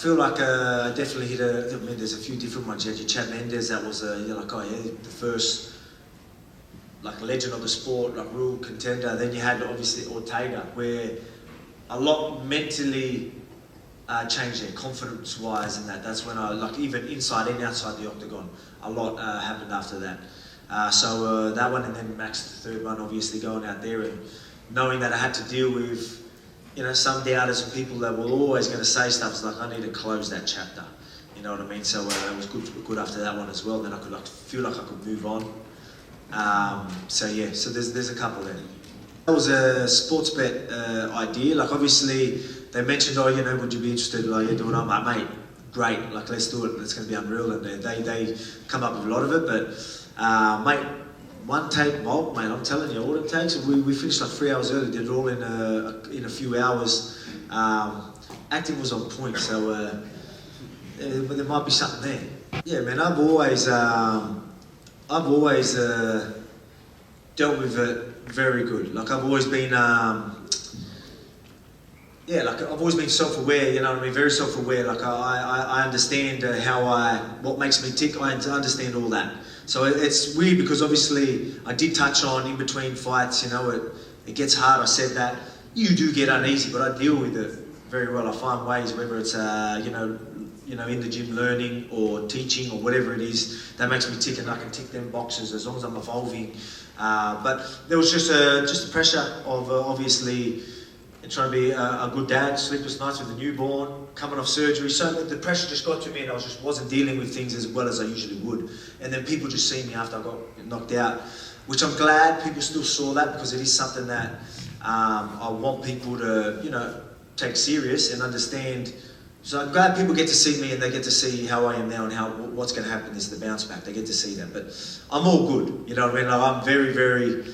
feel like definitely hit I mean, there's a few different ones. You had your Chad Mendes, that was you're like, oh yeah, the first like legend of the sport, like real contender. Then you had obviously Ortega, where a lot mentally changed there, confidence-wise, and that's when I, like, even inside and outside the octagon, a lot happened after that. So that one, and then Max, the third one, obviously going out there and knowing that I had to deal with, you know, some doubters and people that were always going to say stuff. It's like, I need to close that chapter. You know what I mean? So it was good after that one as well. Then I could feel like I could move on. So yeah, so there's a couple there. That was a sports bet idea. Like, obviously they mentioned, oh, you know, would you be interested? Like, you're doing it. I'm like, mate, great. Like, let's do it. It's going to be unreal. And they come up with a lot of it. But mate, one take bulk, mate. I'm telling you, all it takes. We finished like 3 hours early. Did it all in a few hours. Acting was on point. So but there might be something there. Yeah, man. I've always dealt with it very good. Like, I've always been, yeah, like I've always been self-aware. You know what I mean? Very self-aware. Like I understand what makes me tick. I understand all that. So it's weird because obviously I did touch on in between fights. You know, it gets hard. I said that you do get uneasy, but I deal with it very well. I find ways, whether it's you know, in the gym learning or teaching or whatever it is, that makes me tick, and I can tick them boxes as long as I'm evolving. But there was just the pressure of obviously trying to be a good dad, sleepless nights with a newborn, coming off surgery. So the pressure just got to me, and I wasn't dealing with things as well as I usually would. And then people just see me after I got knocked out, which I'm glad people still saw that, because it is something that I want people to, you know, take serious and understand. So I'm glad people get to see me, and they get to see how I am now and what's going to happen is the bounce back. They get to see that, but I'm all good. You know what I mean? Like, I'm very, very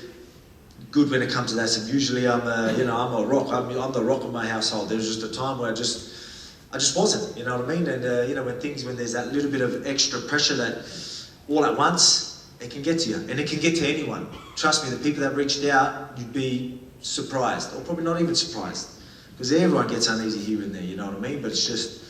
good when it comes to that. So usually I'm a rock. I'm the rock of my household. There was just a time where I just wasn't. You know what I mean? And you know, when there's that little bit of extra pressure that all at once, it can get to you, and it can get to anyone. Trust me, the people that reached out, you'd be surprised, or probably not even surprised. Because everyone gets uneasy here and there, you know what I mean? But it's just,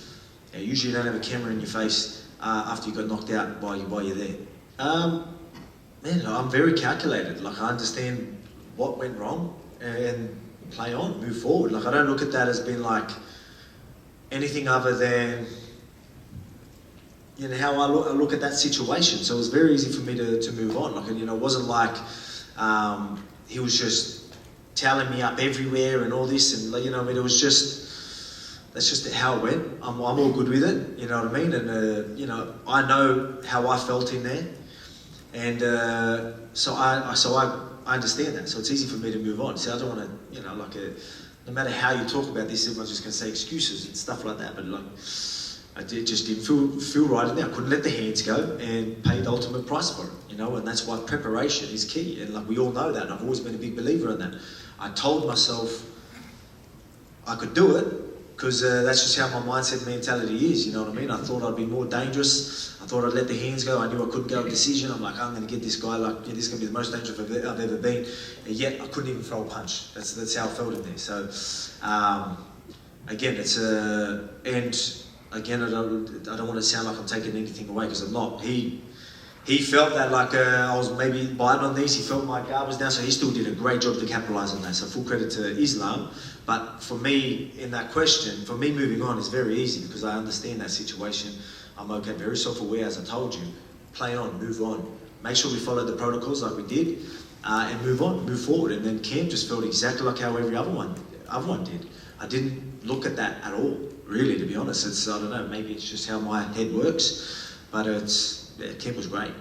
yeah, usually you don't have a camera in your face after you got knocked out while you're there. Man, I'm very calculated. Like, I understand what went wrong and play on, move forward. Like, I don't look at that as being like anything other than, you know, how I look at that situation. So it was very easy for me to move on. Like, you know, it wasn't like he was just tallying me up everywhere and all this, and you know, I mean, it was just, that's just how it went. I'm all good with it, you know what I mean? And you know, I know how I felt in there, and so I understand that. So it's easy for me to move on. See, I don't want to, you know, like no matter how you talk about this, everyone's just going to say excuses and stuff like that. But like, just didn't feel right in there. I couldn't let the hands go and pay the ultimate price for it, you know. And that's why preparation is key. And like, we all know that. And I've always been a big believer in that. I told myself I could do it because that's just how my mindset mentality is, you know what I mean? I thought I'd be more dangerous. I thought I'd let the hands go. I knew I couldn't go a decision. I'm like, I'm going to get this guy, like, yeah, this is going to be the most dangerous I've ever been. And yet I couldn't even throw a punch. That's how I felt in there. So again, it's and again, I don't want to sound like I'm taking anything away, because I'm not. He felt that like I was maybe biting on these. He felt my guard was down, so he still did a great job to capitalise on that. So full credit to Islam. But for me, in that question, for me moving on is very easy, because I understand that situation. I'm okay, very self-aware, as I told you. Play on, move on. Make sure we follow the protocols like we did, and move on, move forward. And then camp just felt exactly like how every other one did. I didn't look at that at all, really, to be honest. I don't know, maybe it's just how my head works, but camp was great.